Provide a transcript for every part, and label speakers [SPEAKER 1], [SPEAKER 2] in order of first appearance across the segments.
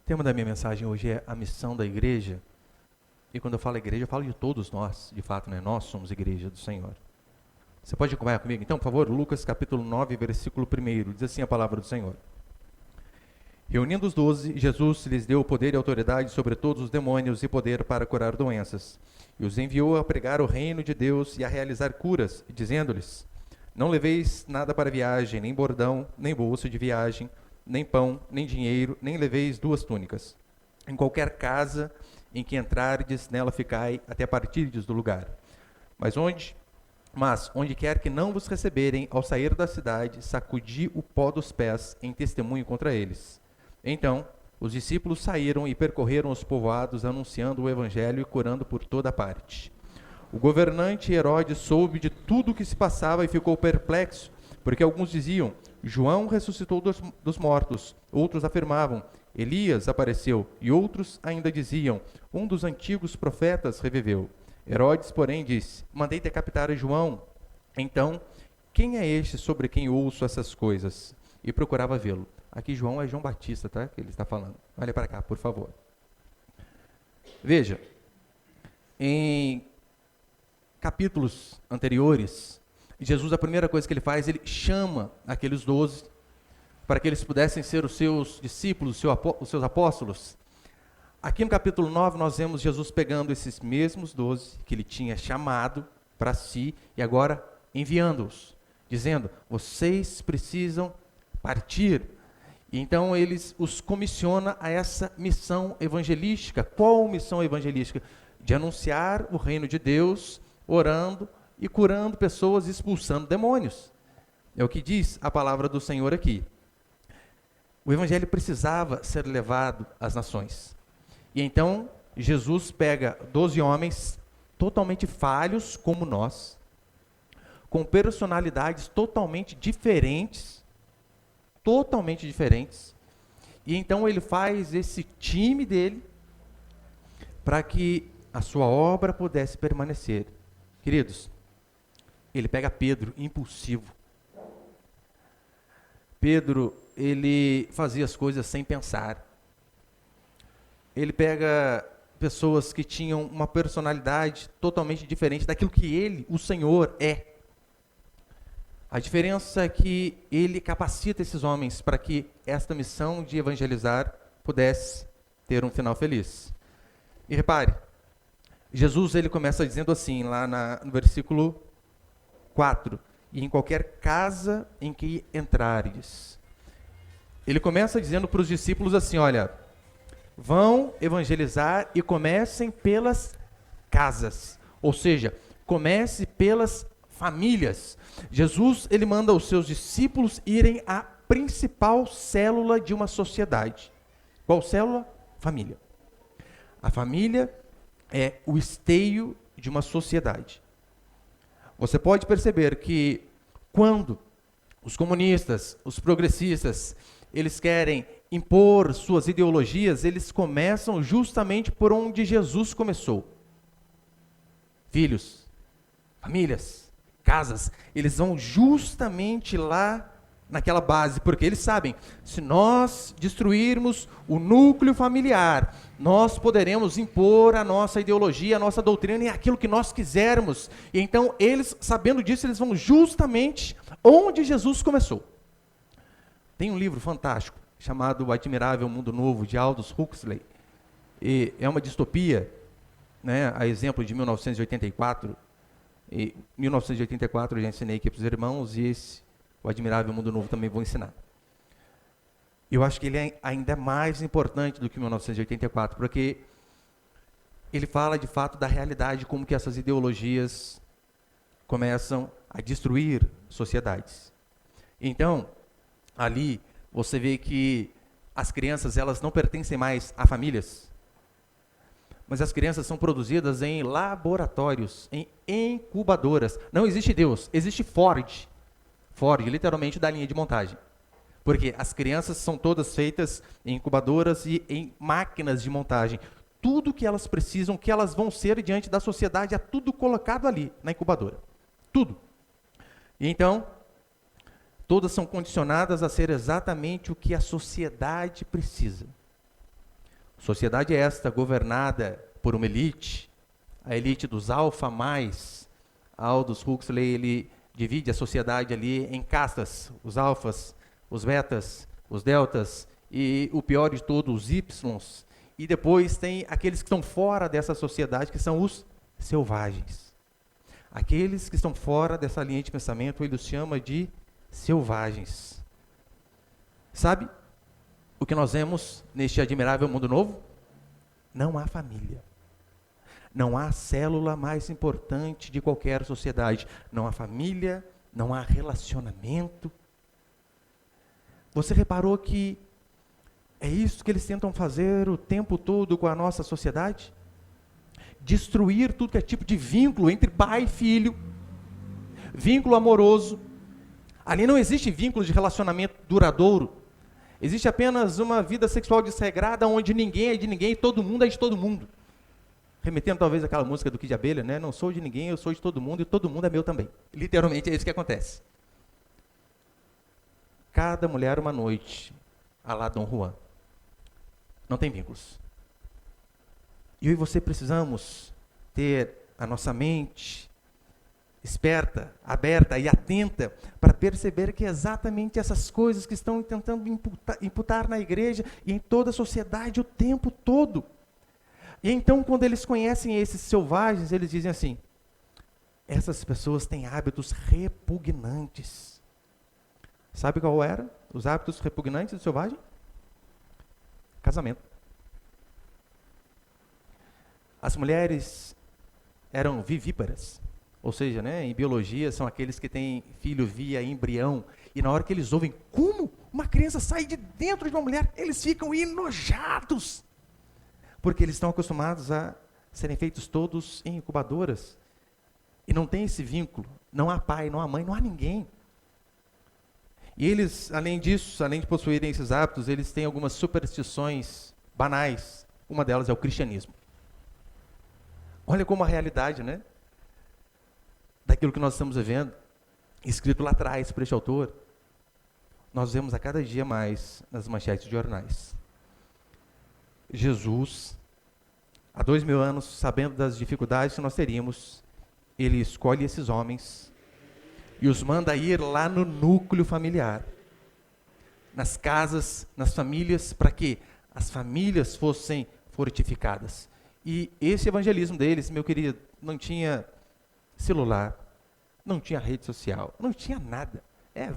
[SPEAKER 1] tema da minha mensagem hoje é a missão da igreja. E quando eu falo igreja, eu falo de todos nós, de fato, né? Nós somos igreja do Senhor. Você pode acompanhar comigo? Então, por favor, Lucas capítulo 9, versículo 1, diz assim a palavra do Senhor. Reunindo os 12, Jesus lhes deu poder e autoridade sobre todos os demônios e poder para curar doenças. E os enviou a pregar o reino de Deus e a realizar curas, dizendo-lhes: não leveis nada para viagem, nem bordão, nem bolso de viagem, nem pão, nem dinheiro, nem leveis 2 túnicas. Em qualquer casa em que entrardes, nela ficai até partirdes do lugar. Mas onde quer que não vos receberem, ao sair da cidade, sacudi o pó dos pés em testemunho contra eles. Então, os discípulos saíram e percorreram os povoados, anunciando o evangelho e curando por toda parte. O governante Herodes soube de tudo o que se passava e ficou perplexo, porque alguns diziam: João ressuscitou dos mortos. Outros afirmavam: Elias apareceu. E outros ainda diziam: um dos antigos profetas reviveu. Herodes, porém, disse: mandei decapitar João. Então, quem é este sobre quem ouço essas coisas? E procurava vê-lo. Aqui João é João Batista, tá? Que ele está falando. Olha para cá, por favor. Veja, em capítulos anteriores, Jesus, a primeira coisa que ele faz, ele chama aqueles 12 para que eles pudessem ser os seus discípulos, os seus apóstolos. Aqui no capítulo 9, nós vemos Jesus pegando esses mesmos 12 que ele tinha chamado para si e agora enviando-os, dizendo: vocês precisam partir. E então eles os comissiona a essa missão evangelística. Qual missão evangelística? De anunciar o reino de Deus, orando e curando pessoas, expulsando demônios. É o que diz a palavra do Senhor aqui. O evangelho precisava ser levado às nações. E então Jesus pega 12 homens totalmente falhos como nós, com personalidades totalmente diferentes, e então ele faz esse time dele para que a sua obra pudesse permanecer. Queridos, ele pega Pedro, impulsivo. Pedro, ele fazia as coisas sem pensar. Ele pega pessoas que tinham uma personalidade totalmente diferente daquilo que ele, o Senhor, é. A diferença é que ele capacita esses homens para que esta missão de evangelizar pudesse ter um final feliz. E repare, Jesus ele começa dizendo assim, lá no versículo 4, e em qualquer casa em que entrares. Ele começa dizendo para os discípulos assim, olha, vão evangelizar e comecem pelas casas, ou seja, comece pelas famílias. Jesus, ele manda os seus discípulos irem à principal célula de uma sociedade. Qual célula? Família. A família é o esteio de uma sociedade. Você pode perceber que quando os comunistas, os progressistas, eles querem impor suas ideologias, eles começam justamente por onde Jesus começou. Filhos, famílias, casas, eles vão justamente lá naquela base, porque eles sabem, se nós destruirmos o núcleo familiar, nós poderemos impor a nossa ideologia, a nossa doutrina e aquilo que nós quisermos. E então, eles, sabendo disso, eles vão justamente onde Jesus começou. Tem um livro fantástico, chamado O Admirável Mundo Novo, de Aldous Huxley. E é uma distopia, né, a exemplo de 1984. Em 1984 eu já ensinei aqui para os irmãos, e O Admirável Mundo Novo também vou ensinar. Eu acho que ele é ainda mais importante do que 1984, porque ele fala de fato da realidade, como que essas ideologias começam a destruir sociedades. Então, ali você vê que as crianças, elas não pertencem mais a famílias, mas as crianças são produzidas em laboratórios, em incubadoras. Não existe Deus, existe Ford, literalmente da linha de montagem. Porque as crianças são todas feitas em incubadoras e em máquinas de montagem. Tudo que elas precisam, que elas vão ser diante da sociedade, é tudo colocado ali, na incubadora. Tudo. E então, todas são condicionadas a ser exatamente o que a sociedade precisa. Sociedade esta governada por uma elite, a elite dos alfa mais. Aldous Huxley, ele divide a sociedade ali em castas, os alfas, os betas, os deltas e o pior de todos, os ys. E depois tem aqueles que estão fora dessa sociedade, que são os selvagens. Aqueles que estão fora dessa linha de pensamento, ele os chama de selvagens. Sabe o que nós vemos neste admirável mundo novo? Não há família. Não há célula mais importante de qualquer sociedade. Não há família, não há relacionamento. Você reparou que é isso que eles tentam fazer o tempo todo com a nossa sociedade? Destruir tudo que é tipo de vínculo entre pai e filho, vínculo amoroso. Ali não existe vínculo de relacionamento duradouro. Existe apenas uma vida sexual desregrada, onde ninguém é de ninguém e todo mundo é de todo mundo. Remetendo talvez àquela música do Kid de Abelha, né? Não sou de ninguém, eu sou de todo mundo e todo mundo é meu também. Literalmente é isso que acontece. Cada mulher uma noite, à la Dom Juan. Não tem vínculos. E eu e você precisamos ter a nossa mente esperta, aberta e atenta para perceber que é exatamente essas coisas que estão tentando imputar na igreja e em toda a sociedade o tempo todo. E então, quando eles conhecem esses selvagens, eles dizem assim: essas pessoas têm hábitos repugnantes. Sabe qual era os hábitos repugnantes do selvagem? Casamento. As mulheres eram vivíparas, ou seja, né, em biologia são aqueles que têm filho via embrião, e na hora que eles ouvem como uma criança sai de dentro de uma mulher, eles ficam enojados, porque eles estão acostumados a serem feitos todos em incubadoras, e não tem esse vínculo, não há pai, não há mãe, não há ninguém. E eles, além disso, além de possuírem esses hábitos, eles têm algumas superstições banais. Uma delas é o cristianismo. Olha como a realidade, né? Daquilo que nós estamos vivendo, escrito lá atrás por este autor, nós vemos a cada dia mais nas manchetes de jornais. Jesus, há 2000 anos, sabendo das dificuldades que nós teríamos, ele escolhe esses homens e os manda ir lá no núcleo familiar, nas casas, nas famílias, para que as famílias fossem fortificadas. E esse evangelismo deles, meu querido, não tinha celular, não tinha rede social, não tinha nada.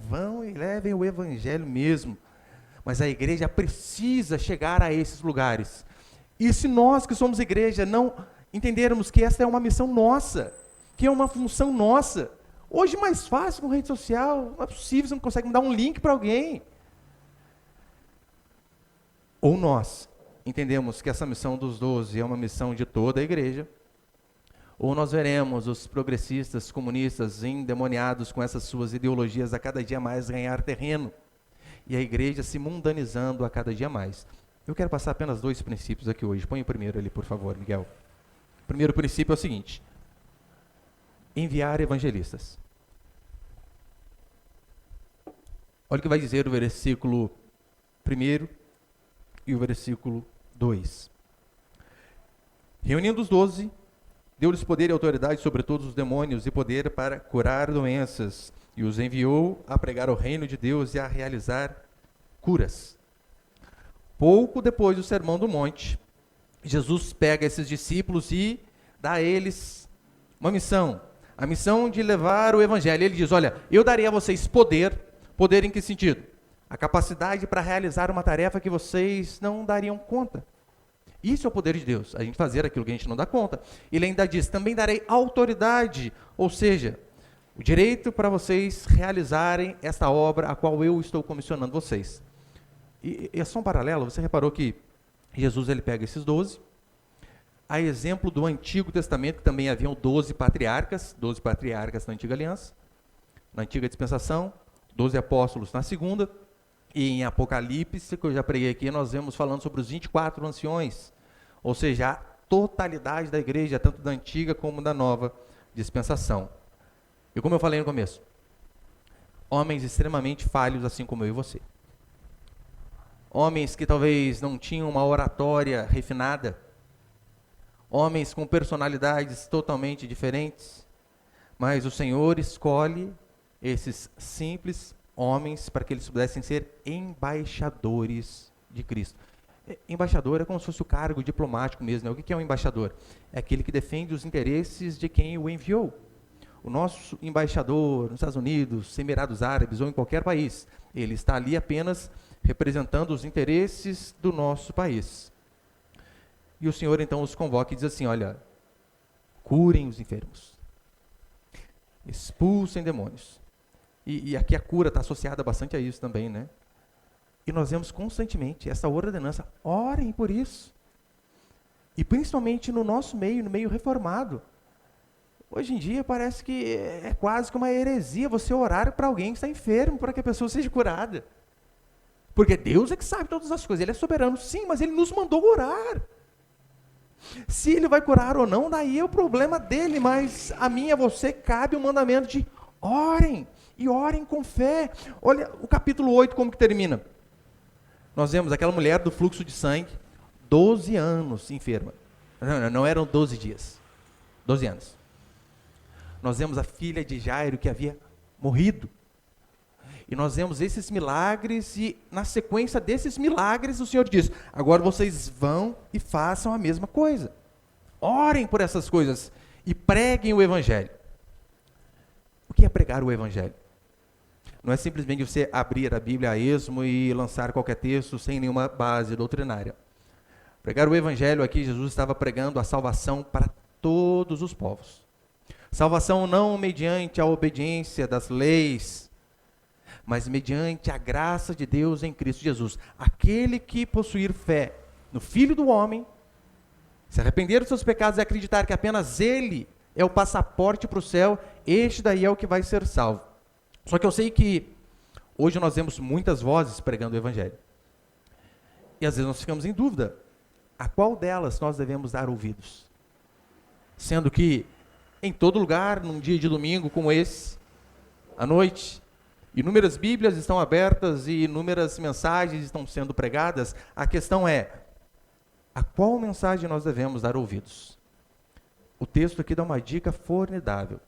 [SPEAKER 1] Vão e levem o evangelho mesmo. Mas a igreja precisa chegar a esses lugares. E se nós que somos igreja não entendermos que essa é uma missão nossa, que é uma função nossa, hoje mais fácil com rede social, não é possível, você não consegue mandar um link para alguém. Ou nós entendemos que essa missão dos 12 é uma missão de toda a igreja, ou nós veremos os progressistas, comunistas, endemoniados com essas suas ideologias a cada dia mais ganhar terreno, e a igreja se mundanizando a cada dia mais. Eu quero passar apenas 2 princípios aqui hoje. Põe o primeiro ali, por favor, Miguel. O primeiro princípio é o seguinte: enviar evangelistas. Olha o que vai dizer o versículo 1 e o versículo 2. Reunindo os 12, deu-lhes poder e autoridade sobre todos os demônios e poder para curar doenças, e os enviou a pregar o reino de Deus e a realizar curas. Pouco depois do Sermão do Monte, Jesus pega esses discípulos e dá a eles uma missão, a missão de levar o evangelho. Ele diz: olha, eu darei a vocês poder. Poder em que sentido? A capacidade para realizar uma tarefa que vocês não dariam conta. Isso é o poder de Deus, a gente fazer aquilo que a gente não dá conta. Ele ainda diz: também darei autoridade, ou seja, o direito para vocês realizarem esta obra a qual eu estou comissionando vocês. E é só um paralelo, você reparou que Jesus ele pega esses 12, a exemplo do Antigo Testamento, que também haviam 12 patriarcas na Antiga Aliança, na Antiga Dispensação, 12 apóstolos na Segunda, e em Apocalipse, que eu já preguei aqui, nós vemos falando sobre os 24 anciões, ou seja, a totalidade da igreja, tanto da Antiga como da Nova Dispensação. E como eu falei no começo, homens extremamente falhos, assim como eu e você. homens que talvez não tinham uma oratória refinada, homens com personalidades totalmente diferentes, mas o Senhor escolhe esses simples homens para que eles pudessem ser embaixadores de Cristo. Embaixador é como se fosse o cargo diplomático mesmo, né? O que é um embaixador? É aquele que defende os interesses de quem o enviou. O nosso embaixador nos Estados Unidos, Emirados Árabes ou em qualquer país, ele está ali apenas representando os interesses do nosso país. E o Senhor então os convoca e diz assim, olha, curem os enfermos, expulsem demônios. E aqui a cura está associada bastante a isso também, né? E nós vemos constantemente essa ordenança, orem por isso. E principalmente no nosso meio, no meio reformado. Hoje em dia parece que é quase que uma heresia você orar para alguém que está enfermo, para que a pessoa seja curada. Porque Deus é que sabe todas as coisas, Ele é soberano, sim, mas Ele nos mandou orar. Se Ele vai curar ou não, daí é o problema dele, mas a mim e a você cabe o mandamento de orem, e orem com fé. Olha o capítulo 8 como que termina. Nós vemos aquela mulher do fluxo de sangue, 12 anos enferma. Não eram 12 dias, 12 anos. Nós vemos a filha de Jairo que havia morrido. E nós vemos esses milagres e na sequência desses milagres o Senhor diz, agora vocês vão e façam a mesma coisa. Orem por essas coisas e preguem o Evangelho. O que é pregar o Evangelho? Não é simplesmente você abrir a Bíblia a esmo e lançar qualquer texto sem nenhuma base doutrinária. Pregar o Evangelho aqui, Jesus estava pregando a salvação para todos os povos. Salvação não mediante a obediência das leis, mas mediante a graça de Deus em Cristo Jesus. Aquele que possuir fé no Filho do Homem, se arrepender dos seus pecados e acreditar que apenas Ele é o passaporte para o céu, este daí é o que vai ser salvo. Só que eu sei que hoje nós vemos muitas vozes pregando o Evangelho. E às vezes nós ficamos em dúvida, a qual delas nós devemos dar ouvidos? Sendo que em todo lugar, num dia de domingo como esse, à noite, inúmeras Bíblias estão abertas e inúmeras mensagens estão sendo pregadas, a questão é, a qual mensagem nós devemos dar ouvidos? O texto aqui dá uma dica formidável.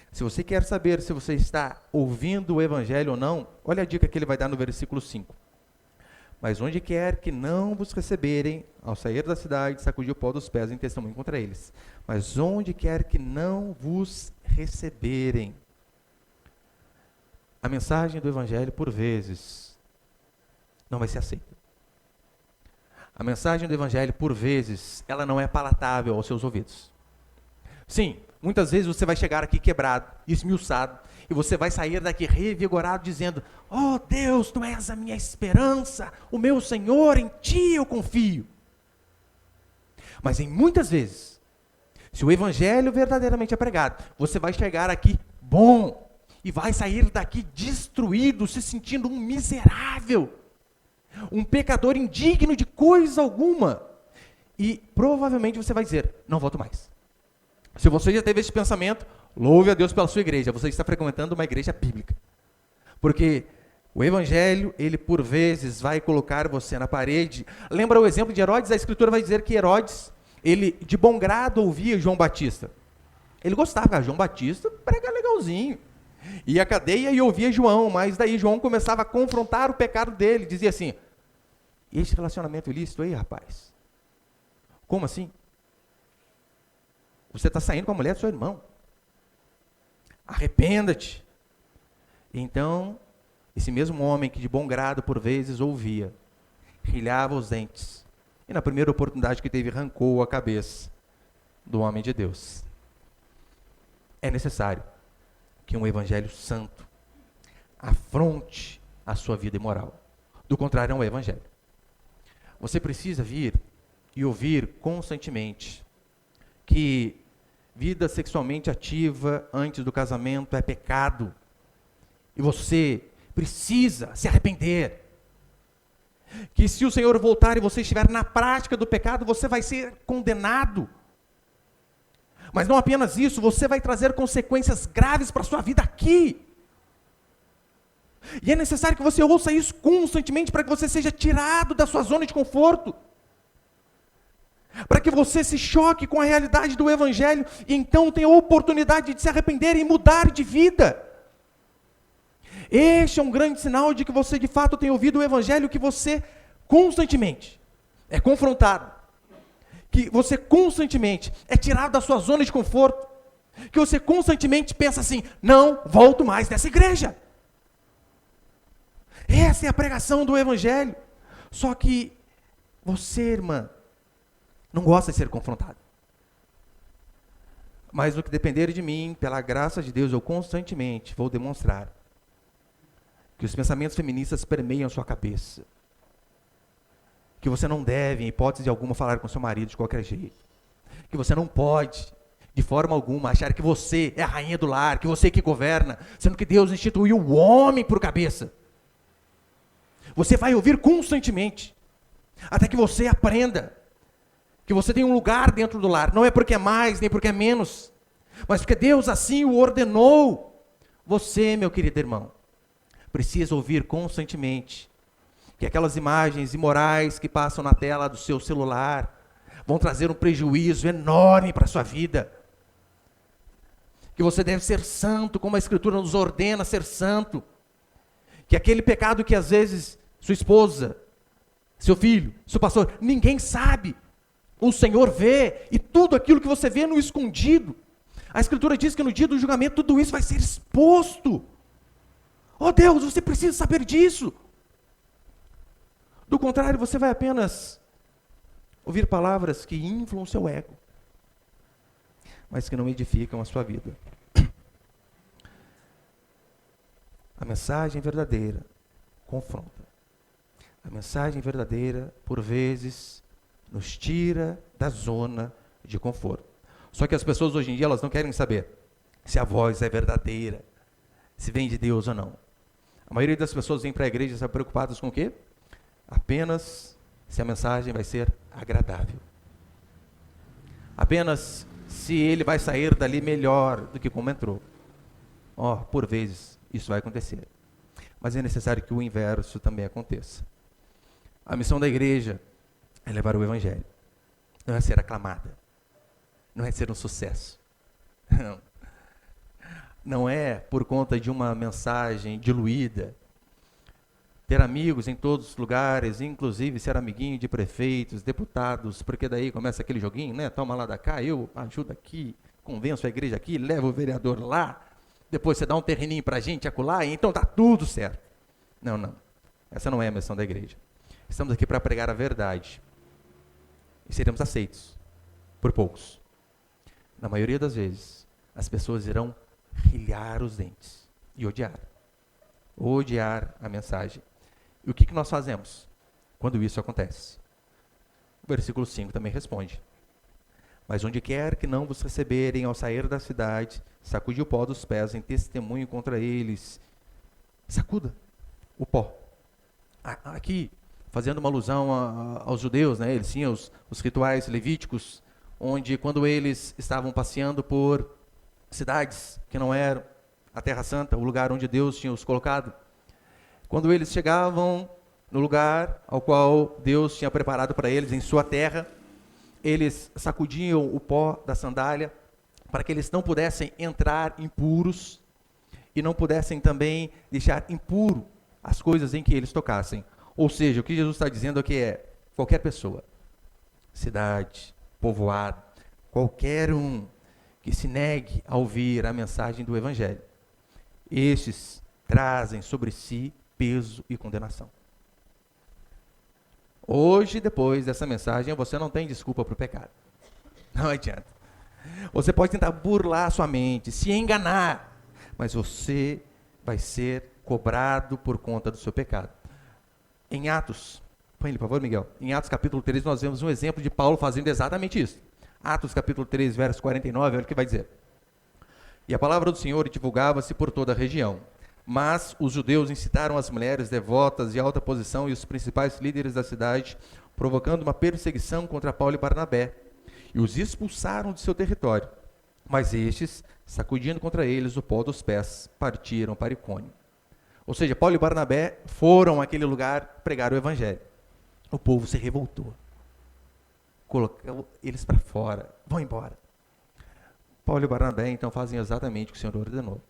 [SPEAKER 1] Se você quer saber se você está ouvindo o Evangelho ou não, olha a dica que ele vai dar no versículo 5. Mas onde quer que não vos receberem, ao sair da cidade, sacudir o pó dos pés em testemunho contra eles. Mas onde quer que não vos receberem. A mensagem do Evangelho, por vezes, não vai ser aceita. A mensagem do Evangelho, por vezes, ela não é palatável aos seus ouvidos. Sim, muitas vezes você vai chegar aqui quebrado, esmiuçado, e você vai sair daqui revigorado dizendo, oh Deus, Tu és a minha esperança, o meu Senhor, em Ti eu confio. Mas em muitas vezes, se o Evangelho verdadeiramente é pregado, você vai chegar aqui bom, e vai sair daqui destruído, se sentindo um miserável, um pecador indigno de coisa alguma. E provavelmente você vai dizer, não volto mais. Se você já teve esse pensamento, louve a Deus pela sua igreja, você está frequentando uma igreja bíblica. Porque o Evangelho, ele por vezes vai colocar você na parede. Lembra o exemplo de Herodes? A Escritura vai dizer que Herodes, ele de bom grado ouvia João Batista. Ele gostava, João Batista prega legalzinho. Ia à cadeia e ouvia João, mas daí João começava a confrontar o pecado dele, dizia assim, e esse relacionamento ilícito aí, rapaz? Como assim? Você está saindo com a mulher do seu irmão. Arrependa-te. Então, esse mesmo homem que de bom grado por vezes ouvia, rilhava os dentes, e na primeira oportunidade que teve, arrancou a cabeça do homem de Deus. É necessário que um evangelho santo afronte a sua vida imoral. Do contrário, é um evangelho. Você precisa vir e ouvir constantemente que vida sexualmente ativa antes do casamento é pecado. E você precisa se arrepender. Que se o Senhor voltar e você estiver na prática do pecado, você vai ser condenado. Mas não apenas isso, você vai trazer consequências graves para a sua vida aqui. E é necessário que você ouça isso constantemente para que você seja tirado da sua zona de conforto. Para que você se choque com a realidade do Evangelho e então tenha a oportunidade de se arrepender e mudar de vida. Este é um grande sinal de que você de fato tem ouvido o Evangelho, que você constantemente é confrontado, que você constantemente é tirado da sua zona de conforto, que você constantemente pensa assim: não volto mais nessa igreja. Essa é a pregação do Evangelho. Só que você, irmã, não gosta de ser confrontado. Mas no que depender de mim, pela graça de Deus, eu constantemente vou demonstrar que os pensamentos feministas permeiam sua cabeça. Que você não deve, em hipótese alguma, falar com seu marido de qualquer jeito. Que você não pode, de forma alguma, achar que você é a rainha do lar, que você que governa, sendo que Deus instituiu o homem por cabeça. Você vai ouvir constantemente, até que você aprenda que você tem um lugar dentro do lar. Não é porque é mais, nem porque é menos, mas porque Deus assim o ordenou. Você, meu querido irmão, precisa ouvir constantemente que aquelas imagens imorais que passam na tela do seu celular vão trazer um prejuízo enorme para a sua vida. Que você deve ser santo, como a Escritura nos ordena ser santo. Que aquele pecado que às vezes sua esposa, seu filho, seu pastor, ninguém sabe, o Senhor vê, e tudo aquilo que você vê no escondido, a Escritura diz que no dia do julgamento tudo isso vai ser exposto. Oh Deus, você precisa saber disso. Do contrário, você vai apenas ouvir palavras que inflam o seu ego, mas que não edificam a sua vida. A mensagem verdadeira confronta. A mensagem verdadeira, por vezes, nos tira da zona de conforto. Só que as pessoas hoje em dia, elas não querem saber se a voz é verdadeira, se vem de Deus ou não. A maioria das pessoas vem para a igreja e estão preocupadas com o quê? Apenas se a mensagem vai ser agradável. Apenas se ele vai sair dali melhor do que como entrou. Por vezes, isso vai acontecer. Mas é necessário que o inverso também aconteça. A missão da igreja é levar o Evangelho. Não é ser aclamada. Não é ser um sucesso. Não é por conta de uma mensagem diluída. Ter amigos em todos os lugares, inclusive ser amiguinho de prefeitos, deputados, porque daí começa aquele joguinho, né? Toma lá da cá, eu ajudo aqui, convenço a igreja aqui, levo o vereador lá, depois você dá um terreninho pra gente acolá, e então tá tudo certo. Não. Essa não é a missão da igreja. Estamos aqui para pregar a verdade. E seremos aceitos por poucos. Na maioria das vezes, as pessoas irão rilhar os dentes e odiar a mensagem. E o que nós fazemos quando isso acontece? O versículo 5 também responde: mas onde quer que não vos receberem ao sair da cidade, sacude o pó dos pés em testemunho contra eles. Sacuda o pó. Aqui, fazendo uma alusão aos judeus, né? Eles tinham os rituais levíticos, onde quando eles estavam passeando por cidades que não eram a Terra Santa, o lugar onde Deus tinha os colocado, quando eles chegavam no lugar ao qual Deus tinha preparado para eles, em sua terra, eles sacudiam o pó da sandália, para que eles não pudessem entrar impuros, e não pudessem também deixar impuro as coisas em que eles tocassem. Ou seja, o que Jesus está dizendo aqui é: qualquer pessoa, cidade, povoado, qualquer um que se negue a ouvir a mensagem do Evangelho, estes trazem sobre si peso e condenação. Hoje, depois dessa mensagem, você não tem desculpa para o pecado. Não adianta. Você pode tentar burlar a sua mente, se enganar, mas você vai ser cobrado por conta do seu pecado. Em Atos, põe ele por favor, Miguel. Em Atos capítulo 3, nós vemos um exemplo de Paulo fazendo exatamente isso. Atos capítulo 3, verso 49, olha o que vai dizer. E a palavra do Senhor divulgava-se por toda a região. Mas os judeus incitaram as mulheres devotas de alta posição e os principais líderes da cidade, provocando uma perseguição contra Paulo e Barnabé, e os expulsaram de seu território. Mas estes, sacudindo contra eles o pó dos pés, partiram para Icônio. Ou seja, Paulo e Barnabé foram àquele lugar pregar o evangelho. O povo se revoltou. Colocou eles para fora. Vão embora. Paulo e Barnabé então fazem exatamente o que o Senhor ordenou.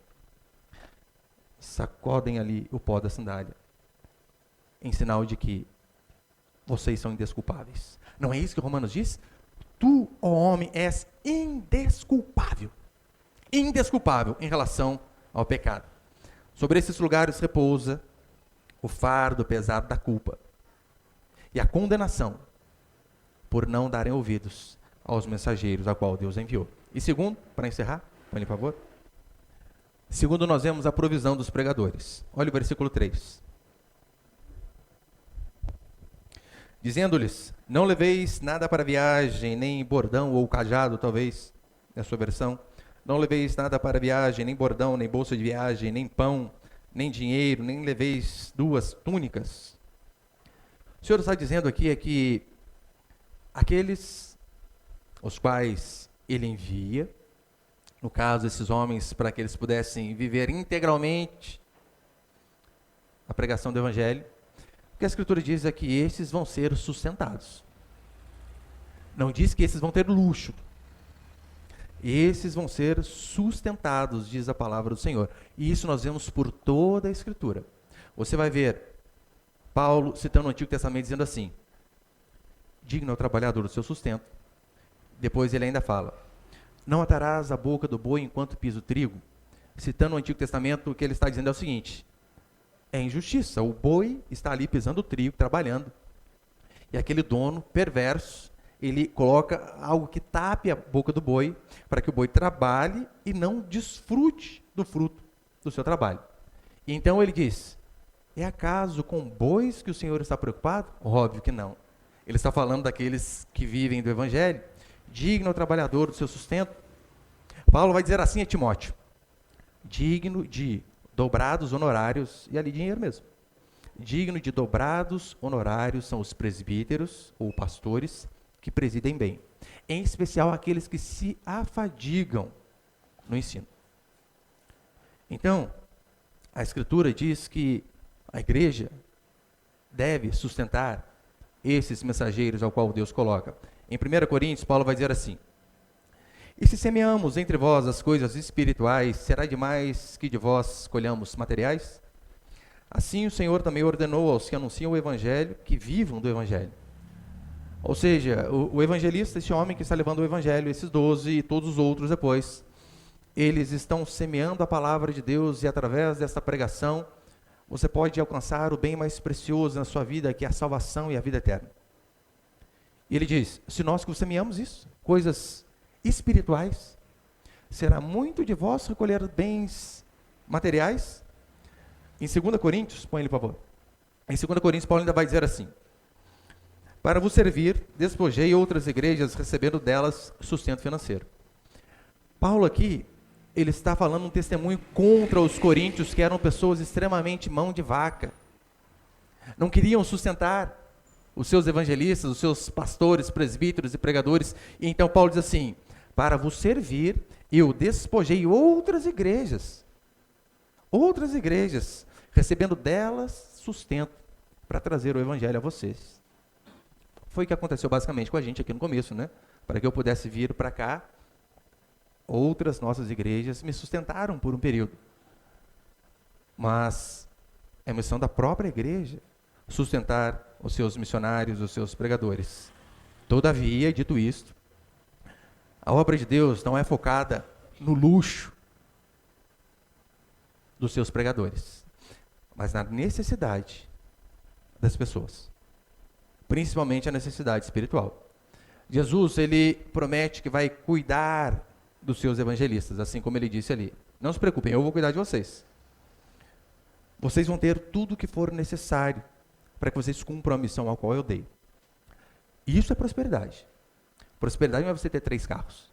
[SPEAKER 1] Sacodem ali o pó da sandália, em sinal de que vocês são indesculpáveis. Não é isso que Romanos diz? Tu, ó homem, és indesculpável. Indesculpável em relação ao pecado. Sobre esses lugares repousa o fardo pesado da culpa e a condenação por não darem ouvidos aos mensageiros a qual Deus enviou. E segundo, para encerrar, põe por favor. Segundo, nós vemos a provisão dos pregadores. Olha o versículo 3. Dizendo-lhes, não leveis nada para viagem, nem bordão ou cajado, talvez, na sua versão. Não leveis nada para viagem, nem bordão, nem bolsa de viagem, nem pão, nem dinheiro, nem leveis 2 túnicas. O Senhor está dizendo aqui é que aqueles os quais Ele envia, no caso, esses homens, para que eles pudessem viver integralmente a pregação do Evangelho, o que a Escritura diz é que esses vão ser sustentados. Não diz que esses vão ter luxo. Esses vão ser sustentados, diz a palavra do Senhor. E isso nós vemos por toda a Escritura. Você vai ver Paulo citando o Antigo Testamento dizendo assim, digno é o trabalhador do seu sustento. Depois ele ainda fala, não atarás a boca do boi enquanto pisa o trigo. Citando o Antigo Testamento, o que ele está dizendo é o seguinte, é injustiça, o boi está ali pisando o trigo, trabalhando. E aquele dono perverso, ele coloca algo que tape a boca do boi, para que o boi trabalhe e não desfrute do fruto do seu trabalho. E então ele diz, é acaso com bois que o Senhor está preocupado? Óbvio que não. Ele está falando daqueles que vivem do Evangelho, digno ao trabalhador do seu sustento. Paulo vai dizer assim a Timóteo, digno de dobrados honorários, e ali dinheiro mesmo, digno de dobrados honorários são os presbíteros ou pastores que presidem bem, em especial aqueles que se afadigam no ensino. Então, a Escritura diz que a igreja deve sustentar esses mensageiros ao qual Deus coloca. Em 1 Coríntios, Paulo vai dizer assim, e se semeamos entre vós as coisas espirituais, será demais que de vós colhamos materiais? Assim o Senhor também ordenou aos que anunciam o Evangelho, que vivam do Evangelho. Ou seja, o evangelista, esse homem que está levando o Evangelho, esses 12 e todos os outros depois, eles estão semeando a palavra de Deus e através desta pregação, você pode alcançar o bem mais precioso na sua vida, que é a salvação e a vida eterna. E ele diz, se nós que semeamos isso, coisas espirituais, será muito de vós recolher bens materiais? Em 2 Coríntios, põe ele por favor. Em 2 Coríntios, Paulo ainda vai dizer assim, para vos servir, despojei outras igrejas, recebendo delas sustento financeiro. Paulo aqui, ele está falando um testemunho contra os coríntios, que eram pessoas extremamente mão de vaca. Não queriam sustentar os seus evangelistas, os seus pastores, presbíteros e pregadores. E então Paulo diz assim, para vos servir, eu despojei outras igrejas, recebendo delas sustento para trazer o evangelho a vocês. Foi o que aconteceu basicamente com a gente aqui no começo, né? Para que eu pudesse vir para cá, outras nossas igrejas me sustentaram por um período. Mas é missão da própria igreja sustentar os seus missionários, os seus pregadores. Todavia, dito isto, a obra de Deus não é focada no luxo dos seus pregadores, mas na necessidade das pessoas. Principalmente a necessidade espiritual. Jesus, ele promete que vai cuidar dos seus evangelistas, assim como ele disse ali. Não se preocupem, eu vou cuidar de vocês. Vocês vão ter tudo o que for necessário para que vocês cumpram a missão ao qual eu dei. Isso é prosperidade. Prosperidade não é você ter 3 carros.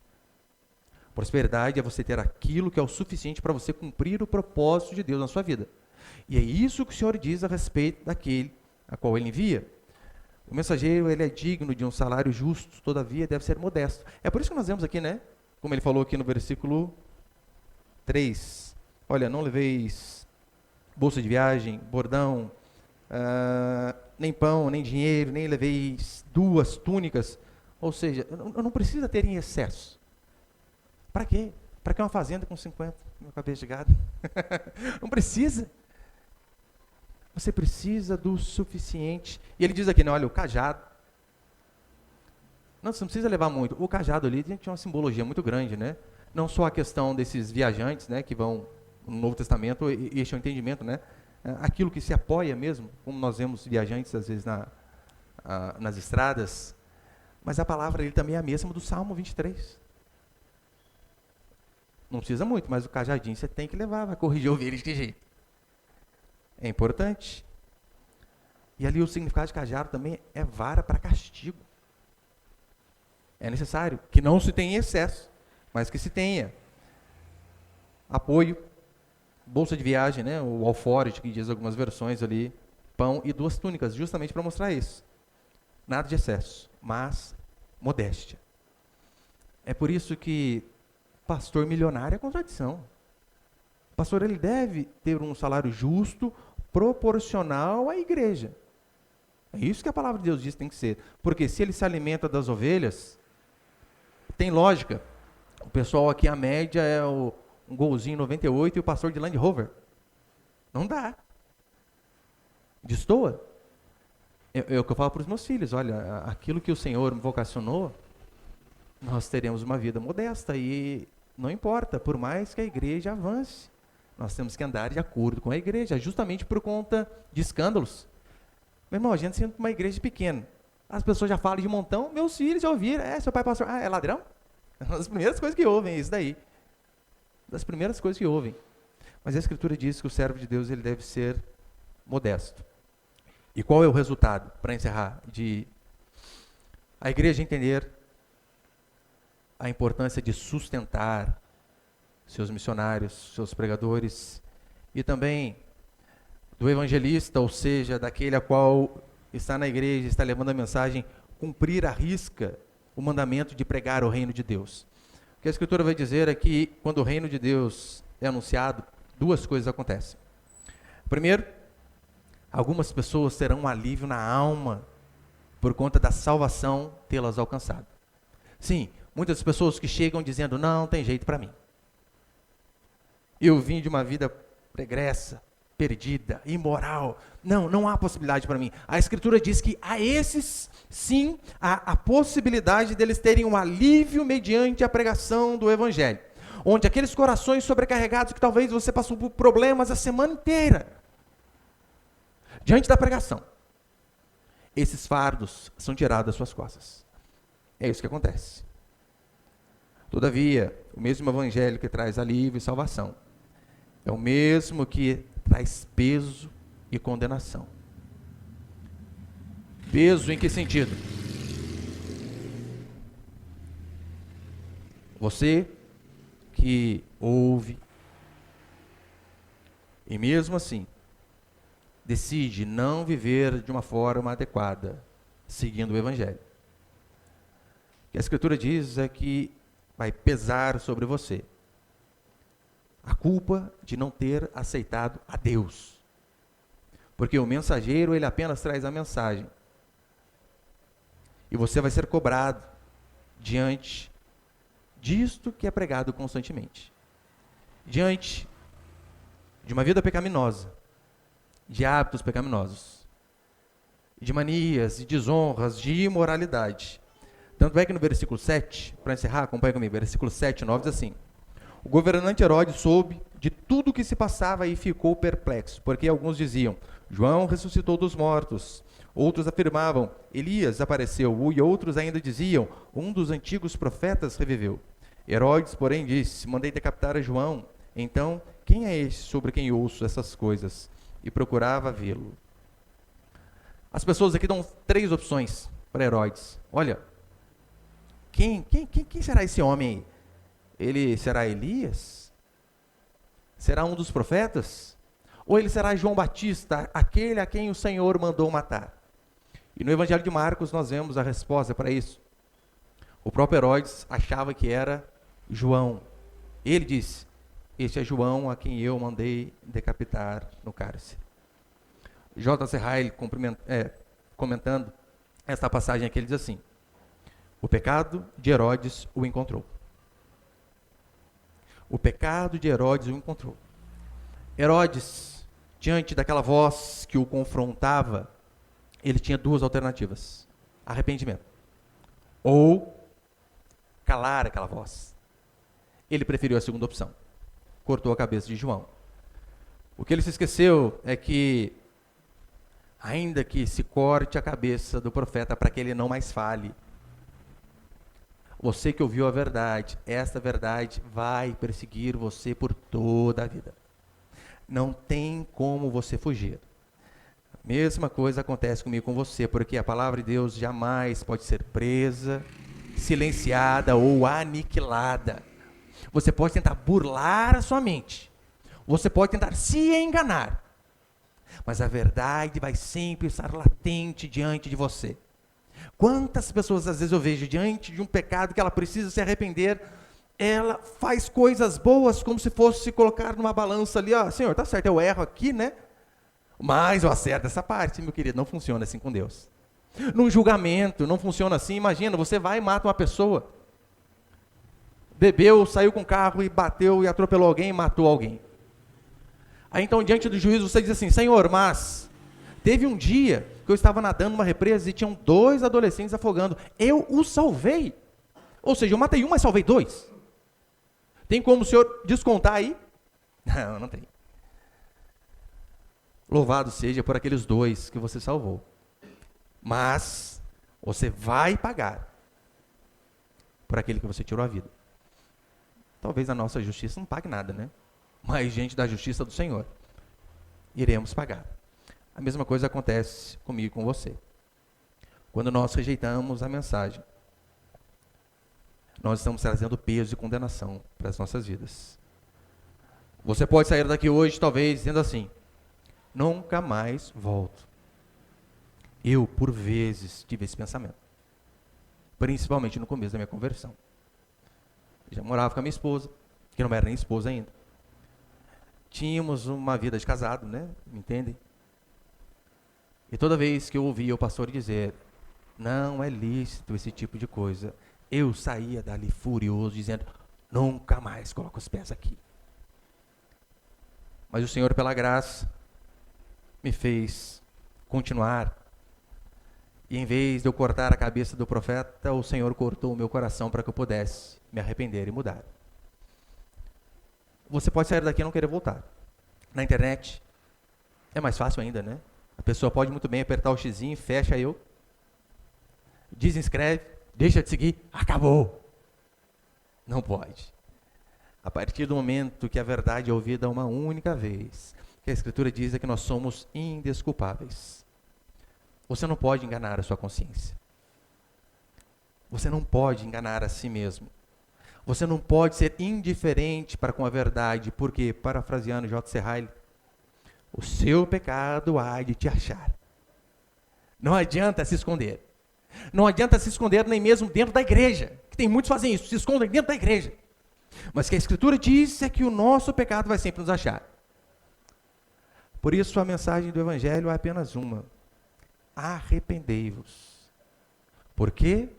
[SPEAKER 1] Prosperidade é você ter aquilo que é o suficiente para você cumprir o propósito de Deus na sua vida. E é isso que o Senhor diz a respeito daquele a qual ele envia. O mensageiro, ele é digno de um salário justo, todavia deve ser modesto. É por isso que nós vemos aqui, né? Como ele falou aqui no versículo 3. Olha, não leveis bolsa de viagem, bordão, nem pão, nem dinheiro, nem levei 2 túnicas. Ou seja, eu não precisa ter em excesso. Para quê? Para que uma fazenda com 50 mil cabeças de gado? Não precisa. Você precisa do suficiente. E ele diz aqui, né, olha, o cajado. Não, você não precisa levar muito. O cajado ali tinha uma simbologia muito grande, né? Não só a questão desses viajantes, né, que vão no Novo Testamento, e este é o entendimento, né? Aquilo que se apoia mesmo, como nós vemos viajantes às vezes nas estradas, mas a palavra ali também é a mesma do Salmo 23. Não precisa muito, mas o cajadinho você tem que levar, vai corrigir ovelhas de jeito. É importante. E ali o significado de cajado também é vara para castigo. É necessário que não se tenha excesso, mas que se tenha apoio, bolsa de viagem, né, o alforje, que diz algumas versões ali, pão e 2 túnicas, justamente para mostrar isso. Nada de excesso, mas modéstia. É por isso que pastor milionário é contradição. O pastor, ele deve ter um salário justo, proporcional à igreja. É isso que a palavra de Deus diz que tem que ser. Porque se ele se alimenta das ovelhas, tem lógica. O pessoal aqui, a média é um Golzinho 98 e o pastor de Land Rover. Não dá. Destoa. É o que eu falo para os meus filhos. Olha, aquilo que o Senhor me vocacionou, nós teremos uma vida modesta e não importa, por mais que a igreja avance. Nós temos que andar de acordo com a igreja, justamente por conta de escândalos. Meu irmão, a gente sendo uma igreja pequena, as pessoas já falam de montão, meus filhos já ouviram, seu pai pastor, é ladrão? Uma das primeiras coisas que ouvem é isso daí. Das primeiras coisas que ouvem. Mas a Escritura diz que o servo de Deus, ele deve ser modesto. E qual é o resultado, para encerrar, de a igreja entender a importância de sustentar seus missionários, seus pregadores, e também do evangelista, ou seja, daquele a qual está na igreja, está levando a mensagem, cumprir à risca o mandamento de pregar o reino de Deus. O que a Escritura vai dizer é que, quando o reino de Deus é anunciado, 2 coisas acontecem. Primeiro, algumas pessoas terão um alívio na alma por conta da salvação tê-las alcançado. Sim, muitas pessoas que chegam dizendo, não tem jeito para mim. Eu vim de uma vida pregressa, perdida, imoral. Não há possibilidade para mim. A Escritura diz que a esses, sim, há a possibilidade deles terem um alívio mediante a pregação do Evangelho. Onde aqueles corações sobrecarregados que talvez você passou por problemas a semana inteira, diante da pregação, esses fardos são tirados das suas costas. É isso que acontece. Todavia, o mesmo Evangelho que traz alívio e salvação, é o mesmo que traz peso e condenação. Peso em que sentido? Você que ouve e mesmo assim decide não viver de uma forma adequada, seguindo o Evangelho. O que a Escritura diz é que vai pesar sobre você a culpa de não ter aceitado a Deus. Porque o mensageiro, ele apenas traz a mensagem. E você vai ser cobrado diante disto que é pregado constantemente. Diante de uma vida pecaminosa, de hábitos pecaminosos, de manias, de desonras, de imoralidade. Tanto é que no versículo 7, para encerrar, acompanha comigo, versículo 7 e 9 diz assim: o governante Herodes soube de tudo o que se passava e ficou perplexo, porque alguns diziam, João ressuscitou dos mortos. Outros afirmavam, Elias apareceu, e outros ainda diziam, um dos antigos profetas reviveu. Herodes, porém, disse, mandei decapitar a João. Então, quem é esse sobre quem ouço essas coisas? E procurava vê-lo. As pessoas aqui dão 3 opções para Herodes. Olha, quem será esse homem aí? Ele será Elias? Será um dos profetas? Ou ele será João Batista, aquele a quem o Senhor mandou matar? E no Evangelho de Marcos nós vemos a resposta para isso. O próprio Herodes achava que era João. Ele disse, este é João a quem eu mandei decapitar no cárcere. J.C. Ryle, comentando esta passagem aqui, ele diz assim: o pecado de Herodes o encontrou. O pecado de Herodes o encontrou. Herodes, diante daquela voz que o confrontava, ele tinha duas alternativas: arrependimento ou calar aquela voz. Ele preferiu a segunda opção. Cortou a cabeça de João. O que ele se esqueceu é que, ainda que se corte a cabeça do profeta para que ele não mais fale, você que ouviu a verdade, esta verdade vai perseguir você por toda a vida. Não tem como você fugir. A mesma coisa acontece comigo com você, porque a palavra de Deus jamais pode ser presa, silenciada ou aniquilada. Você pode tentar burlar a sua mente. Você pode tentar se enganar. Mas a verdade vai sempre estar latente diante de você. Quantas pessoas às vezes eu vejo diante de um pecado que ela precisa se arrepender, ela faz coisas boas como se fosse se colocar numa balança ali, ó, Senhor, tá certo, eu erro aqui, né? Mas eu acerto essa parte, meu querido, não funciona assim com Deus. Num julgamento, não funciona assim. Imagina, você vai e mata uma pessoa. Bebeu, saiu com o carro e bateu e atropelou alguém e matou alguém. Aí então, diante do juízo, você diz assim: Senhor, mas teve um dia que eu estava nadando numa represa e tinham 2 adolescentes afogando. Eu os salvei. Ou seja, eu matei um, mas salvei 2. Tem como o senhor descontar aí? Não, não tem. Louvado seja por aqueles 2 que você salvou. Mas você vai pagar por aquele que você tirou a vida. Talvez a nossa justiça não pague nada, né? Mas diante da justiça do Senhor, iremos pagar. A mesma coisa acontece comigo e com você. Quando nós rejeitamos a mensagem, nós estamos trazendo peso e condenação para as nossas vidas. Você pode sair daqui hoje, talvez, dizendo assim: nunca mais volto. Eu, por vezes, tive esse pensamento. Principalmente no começo da minha conversão. Eu já morava com a minha esposa, que não era nem esposa ainda. Tínhamos uma vida de casado, né? Me entendem? E toda vez que eu ouvia o pastor dizer: não é lícito esse tipo de coisa, eu saía dali furioso, dizendo: nunca mais coloco os pés aqui. Mas o Senhor, pela graça, me fez continuar. E em vez de eu cortar a cabeça do profeta, o Senhor cortou o meu coração para que eu pudesse me arrepender e mudar. Você pode sair daqui e não querer voltar. Na internet, é mais fácil ainda, né? A pessoa pode muito bem apertar o xizinho, fecha eu, desinscreve, deixa de seguir, acabou. Não pode. A partir do momento que a verdade é ouvida uma única vez, que a Escritura diz é que nós somos indesculpáveis. Você não pode enganar a sua consciência. Você não pode enganar a si mesmo. Você não pode ser indiferente para com a verdade, porque, parafraseando J.C. Ryle, o seu pecado há de te achar. Não adianta se esconder. Não adianta se esconder nem mesmo dentro da igreja, que tem muitos que fazem isso, se escondem dentro da igreja. Mas o que a Escritura diz é que o nosso pecado vai sempre nos achar. Por isso a mensagem do Evangelho é apenas uma: arrependei-vos. Por quê?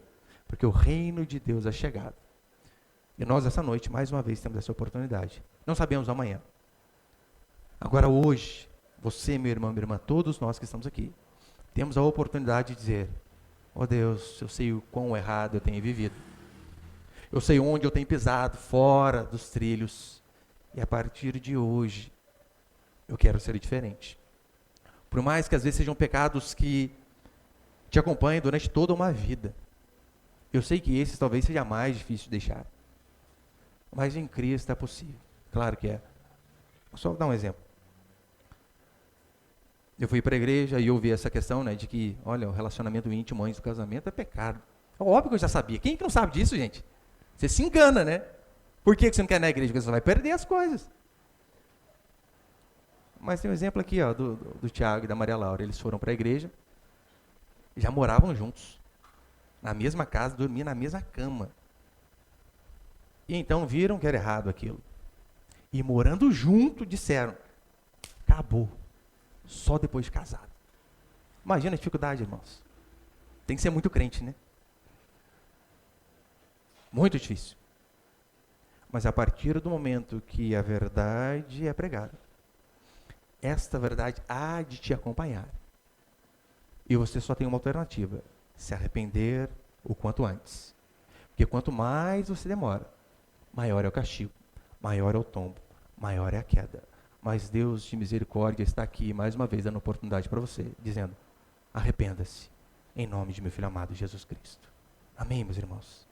[SPEAKER 1] Porque o reino de Deus é chegado. E nós, essa noite, mais uma vez, temos essa oportunidade. Não sabemos amanhã. Agora, hoje, você, meu irmão, minha irmã, todos nós que estamos aqui, temos a oportunidade de dizer: ó Deus, eu sei o quão errado eu tenho vivido. Eu sei onde eu tenho pisado, fora dos trilhos. E a partir de hoje, eu quero ser diferente. Por mais que às vezes sejam pecados que te acompanhem durante toda uma vida, eu sei que esses talvez seja mais difícil de deixar. Mas em Cristo é possível. Claro que é. Vou só dar um exemplo. Eu fui para a igreja e ouvi essa questão, né, de que, olha, o relacionamento íntimo antes do casamento é pecado. Óbvio que eu já sabia. Quem que não sabe disso, gente? Você se engana, né? Por que você não quer ir na igreja? Porque você vai perder as coisas. Mas tem um exemplo aqui, ó, do Tiago e da Maria Laura. Eles foram para a igreja, já moravam juntos, na mesma casa, dormiam na mesma cama. E então viram que era errado aquilo. e morando junto disseram: acabou, só depois de casado. Imagina a dificuldade, irmãos. Tem que ser muito crente, né? Muito difícil. Mas a partir do momento que a verdade é pregada, esta verdade há de te acompanhar. E você só tem uma alternativa: se arrepender o quanto antes. Porque quanto mais você demora, maior é o castigo, maior é o tombo, maior é a queda. Mas Deus de misericórdia está aqui mais uma vez dando oportunidade para você, dizendo: arrependa-se, em nome de meu Filho amado Jesus Cristo. Amém, meus irmãos?